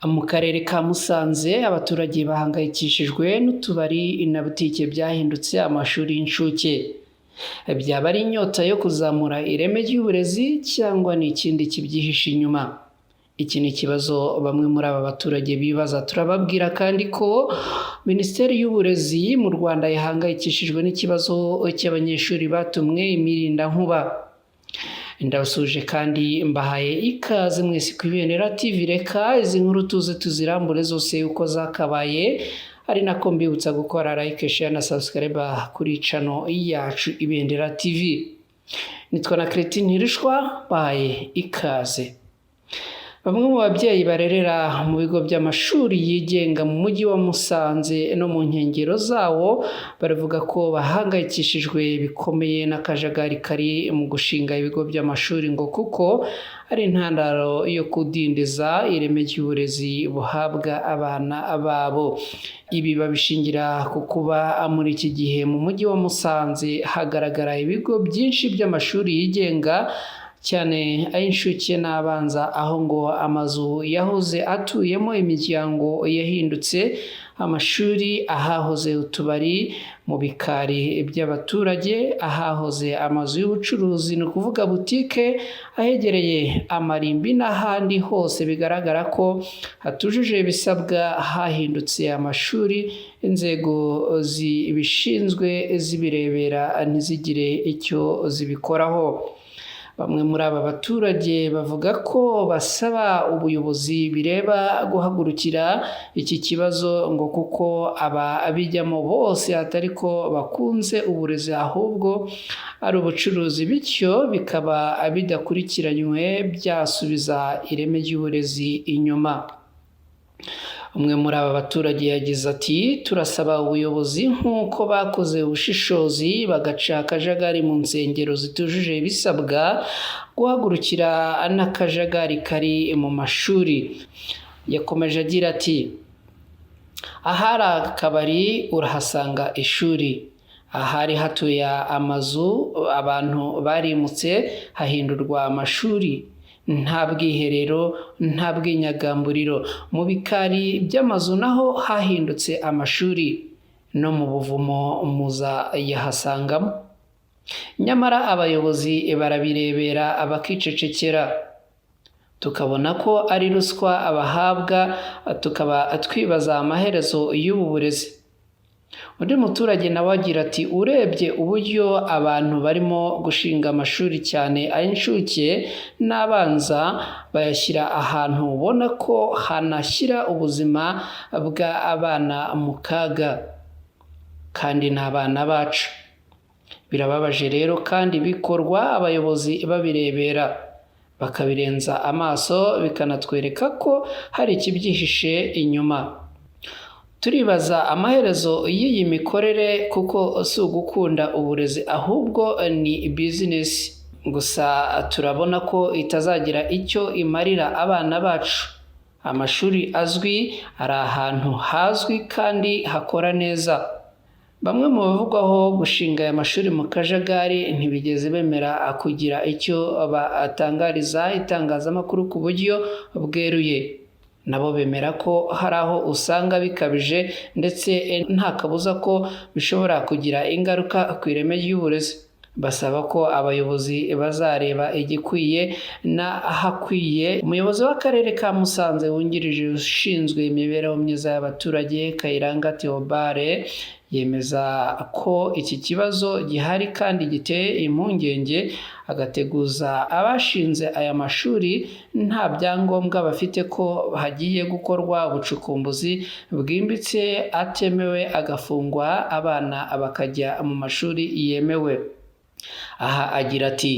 Mu karere ka Musanze abaturage bahangayikishijwe n'utubari na butike byahindutse amashuri y'incuke. Byaba ari inyota yo kuzamura ireme ry'uburezi cyangwa ni ikindi kibyihishe inyuma? Iki ni ikibazo bamwe muri aba baturage bibaza. Turababwira kandi ko Minisiteri y'Uburezi mu Rwanda yahangayikishijwe n'ikibazo cy'abanyeshuri batumwe imirindankuba. Ndabasuje kandi mbahaye ikaze mwese ku Ibendera TV. Reka izi nkuru tuze tuzirambure zose uko zakabaye, ari nako mbibutsa gukora like, share na subscribe kuri channel yacu Ibendera TV. Nitwa na Cretin Hirishwa, bahaye ikaze. Bamwe mu babyeyi barerera mu bigo by'amashuri yigenga mu mujyi wa Musanze no mu nkengero zawo baravuga ko bahangayikishijwe bikomeye n'akajagari kari mu gushinga ibigo by'amashuri ngo kuko ari intandaro yo kudindiza ireme ry'uburezi buhabwa abana babo. Ibi babishingira ku kuba muri iki gihe mu mujyi wa Musanze hagaragara ibigo byinshi by'amashuri yigenga cyane ay'inshuke n'abanza, aho ngo amazu yahoze atuyemo imiryango yahindutse amashuri, ahahoze utubari mu bikari by'abaturage, ahahoze amazu y'ubucuruzi ni ukuvuga butike, ahegereye amarimbi n'ahandi hose bigaragara ko hatujuje ibisabwa hahindutse amashuri. Inzego zibishinzwe zibirebera ntizigire icyo zibikoraho. Bamwe muri aba baturage bavuga ko basaba ubuyobozi bireba guhagurukira iki kibazo ngo kuko abijyamo bose atari ko bakunze uburezi ahubwo ari ubucuruzi, bityo bikaba bidakurikiranywe byasubiza ireme ry'uburezi inyuma. Umwe muri aba baturage yagize ati "Turasaba ubuyobozi nk'uko bakoze ubushishozi bagaca akajagari mu nsengero zitujuje ibisabwa, guhagurukira n'akajagari kari mu mashuri." Yakomeje agira ati "Ahari akabari urahasanga ishuri, ahari hatuye amazu abantu barimutse hahindurwa amashuri, nta bwiherero nta bw'inyagamburiro, mu bikari by'amazu naho hahindutse amashuri, no mu buvumo muzayahasangamo. Nyamara abayobozi barabirebera bakicecekera, tukabona ko ari ruswa abahabwa, tukaba twibaza amaherezo y'ubu burezi." Undi muturage nawe agira ati "Urebye uburyo abantu barimo gushinga amashuri cyane ay'inshuke n'abanza bayashyira ahantu ubona ko hanashyira ubuzima bw'abana mu kaga, kandi n'abana bacu. Birababaje rero kandi bikorwa abayobozi babirebera bakabirenza amaso, bikanatwereka ko hari ikibyihishe inyuma. Turibaza amaherezo y'iyi mikorere kuko si ugukunda uburezi ahubwo ni bizinesi gusa. Turabona ko itazagira icyo imarira abana bacu. Amashuri azwi ari ahantu hazwi kandi hakora neza. Bamwe mu bavugwaho gushinga aya mashuri mu kajagari ntibigeze bemera kugira icyo batangariza itangazamakuru ku buryo bweruye. Nabo bemera ko hari aho usanga bikabije ndetse nta kabuza ko bishobora kugira ingaruka ku ireme ry'uburezi. Basaba ko abayobozi bazareba igikwiye n'ahakwiye. Umuyobozi w'akarere ka Musanze wungirije ushinzwe imibereho myiza y'abaturage, Kayiranga Theobald, yemeza ko iki kibazo gihari kandi giteye impungenge, agateguza abashinze aya mashuri nta byangombwa bafite ko hagiye gukorwa ubucukumbuzi bwimbitse atemewe, agafungwa abana bakajya mu mashuri yemewe. Aha agira ati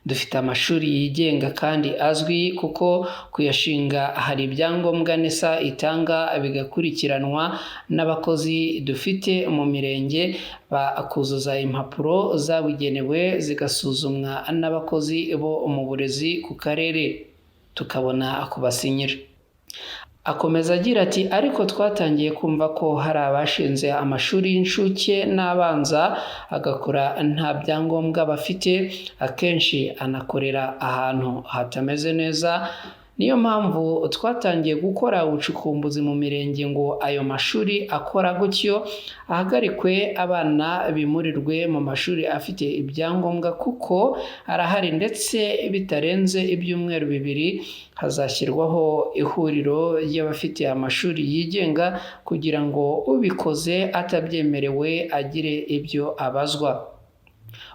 "Dufite amashuri yigenga kandi azwi kuko kuyashinga hari ibyangombwa NESA itanga bigakurikiranwa n'abakozi dufite mu mirenge, bakuzuza impapuro zabugenewe zigasuzumwa n'abakozi bo mu burezi ku karere, tukabona kubasinyira." Akomeza agira ati "Ariko twatangiye kumva ko hari abashinze amashuri y'incuke n'abanza agakora nta byangombwa bafite, akenshi anakorera ahantu hatameze neza, niyo mpamvu twatangiye gukora ubucukumbuzi mu mirenge ngo ayo mashuri akora gutyo ahagarikwe, abana bimurirwe mu mashuri afite ibyangombwa kuko arahari, ndetse bitarenze ibyumweru 2 hazashyirwaho ihuriro ry'abafite amashuri yigenga kugira ngo ubikoze atabyemerewe agire ibyo abazwa.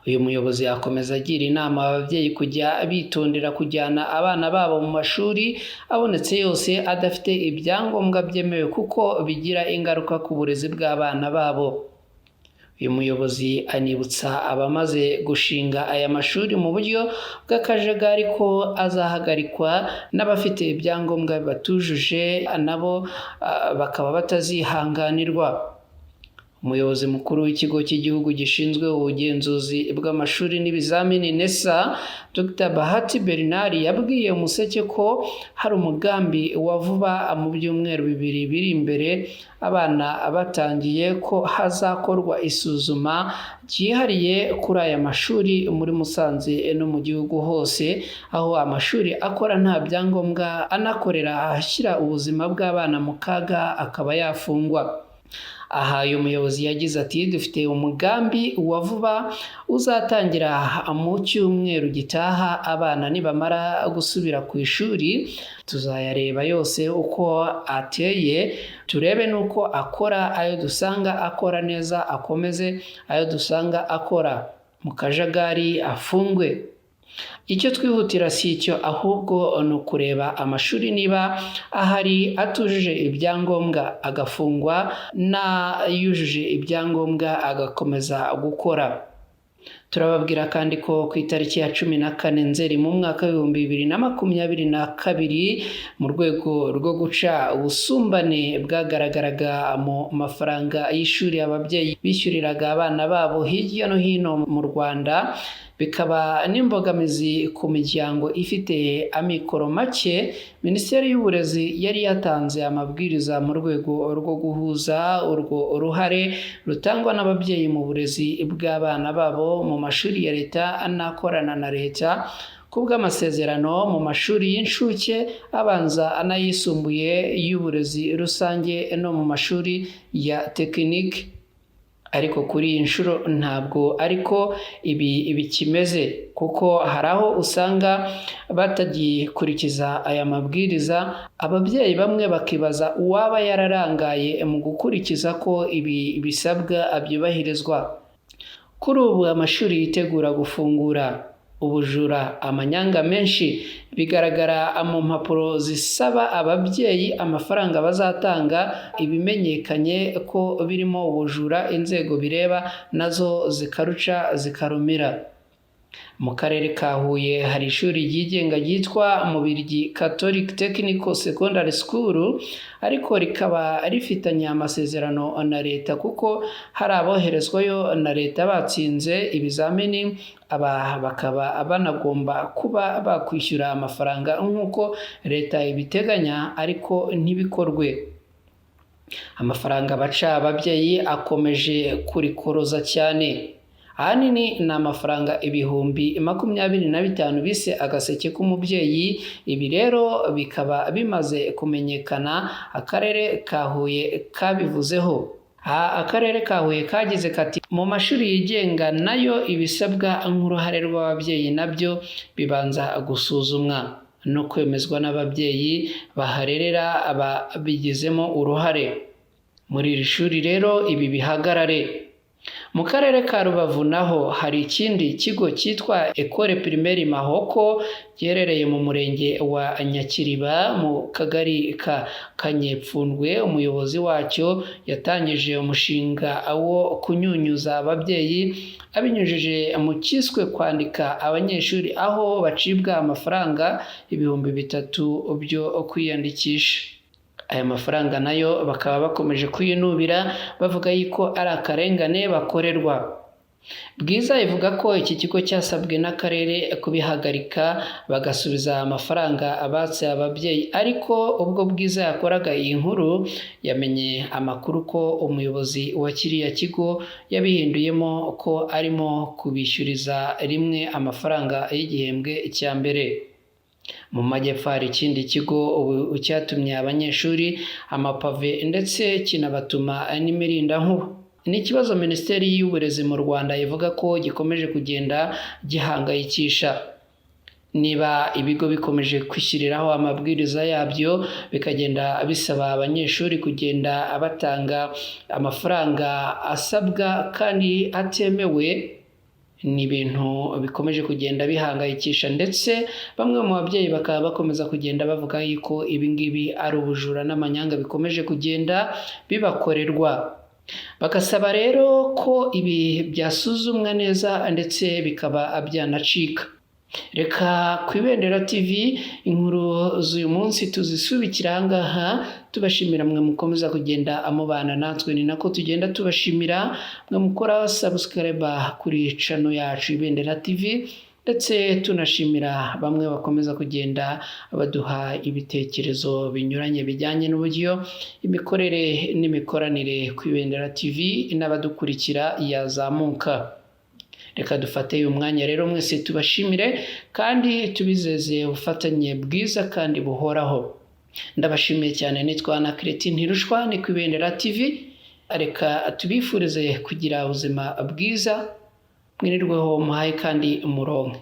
Uyu muyobozi akomeza agira inama ababyeyi kujya bitondera kujyana abana babo mu mashuri abonetse yose adafite ibyangombwa byemewe kuko bigira ingaruka ku burezi bw'abana babo. Uyu muyobozi anibutsa abamaze gushinga aya mashuri mu buryo bw'akajagari ko azahagarikwa, n'abafite ibyangombwa batujuje nabo bakaba batazihanganirwa. Umuyobozi mukuru w'ikigo cy'igihugu gishinzwe ubugenzuzi bw'amashuri n'ibizamini NESA, Dr. Bahati Bernard yabwiye Umuseke ko hari umugambi wa vuba mu byumweru 2 biri imbere abana batangiye ko hazakorwa isuzuma ryihariye kuri aya mashuri muri Musanze no mu gihugu hose, aho amashuri akora nta byangombwa anakorera ahashyira ubuzima bw'abana mu kaga akaba yafungwa. Aha uyu muyobozi yagize ati dufite umugambi wa vuba uzatangira mu cyumweru gitaha, abana nibamara gusubira ku ishuri tuzayareba yose uko ateye, turebe n'uko akora, ayo dusanga akora neza akomeze, ayo dusanga akora mu kajagari afungwe. Icyo twihutira si icyo, ahubwo ni ukureba amashuri niba ahari atujuje ibyangombwa agafungwa, n'ayujuje ibyangombwa agakomeza gukora. Turababwira kandi ko ku itariki ya 14 Nzeri mu mwaka w'2022 mu rwego rwo guca ubusumbane bwagaragaraga mu mafaranga y'ishuri ababyeyi bishyuriraga abana babo hirya no hino mu Rwanda, bikaba n'imbogamizi ku miryango ifite amikoro make, Minisiteri y'Uburezi yari yatanze amabwiriza mu rwego rwo guhuza urwo ruhare rutangwa n'ababyeyi mu burezi bw'abana babo mu mashuri ya leta anakorana na leta kubw'amasezerano mu mashuri y'incuke, abanza anayisumbuye, y'uburezi rusange no mu mashuri ya tekinike. Ariko kuri iyi nshuro ntabwo ariko ibi bikimeze, kuko hari aho usanga batagikurikiza aya mabwiriza, ababyeyi bamwe bakibaza uwaba yararangaye mu gukurikiza ko ibi bisabwa byubahirizwa. Kuri ubu amashuri yitegura gufungura, ubujura, amanyanga menshi bigaragara mu mpapuro zisaba ababyeyi amafaranga bazatanga, ibimenyekanye ko birimo ubujura inzego bireba nazo zikaruca zikarumira. Mu karere ka Huye hari ishuri ryigenga ryitwa Mubirigi Catholic Technical Secondary School, ariko rikaba rifitanye amasezerano na leta kuko hari aboherezwayo na leta batsinze ibizamini, aba bakaba banagomba kuba bakwishyura amafaranga nk'uko leta ibiteganya, ariko ntibikorwe. Amafaranga baca ababyeyi akomeje kurikoroza cyane. Ahanini ni amafaranga 25,000 bise agaseke k'umubyeyi. Ibi rero bikaba bimaze kumenyekana, akarere ka Huye kabivuzeho. Akarere ka Huye kagize kati mu mashuri yigenga nayo ibisabwa nk'uruhare rw'ababyeyi nabyo bibanza gusuzumwa no kwemezwa n'ababyeyi baharerera ababigizemo uruhare. Muri iri shuri rero ibi bihagarare. Mu karere ka Rubavu naho hari ikindi kigo cyitwa Ecole Primaire Mahoko giherereye mu murenge wa Nyakiriba mu kagari ka Kanyepfundwe. Umuyobozi wacyo yatangije umushinga wo kunyunyuza ababyeyi abinyujije mu cyiswe kwandika abanyeshuri, aho bacibwa amafaranga 3,000 byo kwiyandikisha. Aya mafaranga nayo bakaba bakomeje kuyinubira bavuga yuko ari akarengane bakorerwa. Bwiza ivuga ko iki kigo cyasabwe n'akarere kubihagarika bagasubiza amafaranga abatse ababyeyi, ariko ubwo Bwiza yakoraga iyi nkuru yamenye amakuru ko umuyobozi wa kiriya kigo yabihinduyemo ko arimo kubishyuriza rimwe amafaranga y'igihembwe cya mbere. Mu majyepfo hari ikindi kigo ubu cyatumye abanyeshuri amapave ndetse kinabatuma n'imirindankuba. Ni ikibazo Minisiteri y'Uburezi mu Rwanda ivuga ko gikomeje kugenda gihangayikisha. Niba ibigo bikomeje kwishyiriraho amabwiriza yabyo bikagenda bisaba abanyeshuri kugenda batanga amafaranga asabwa kandi atemewe, ni ibintu bikomeje kugenda bihangayikisha, ndetse bamwe mu babyeyi bakaba bakomeza kugenda bavuga yuko ibi ngibi ari ubujura n'amanyanga bikomeje kugenda bibakorerwa. Bagasaba rero ko ibi byasuzumwa neza ndetse bikaba byanacika. Reka ku Ibendera TV inkuru z'uyu munsi tuzisubikira aha ngaha, tubashimira mwe mukomeza kugenda mubana natwe, ni nako tugenda tubashimira mwe mukora subscribe kuri channel yacu Ibendera TV, ndetse tunashimira bamwe bakomeza kugenda baduha ibitekerezo binyuranye bijyanye n'uburyo imikorere n'imikoranire ku Ibendera TV n'abadukurikira yazamuka. Reka dufate uyu mwanya rero mwese tubashimire kandi tubizeze ubufatanye bwiza kandi buhoraho. Ndabashimiye cyane, nitwa na Cretin Ntirushwa, ni ku Ibendera TV. Reka tubifurize kugira ubuzima bwiza, mwirirweho muhaye kandi umuronke.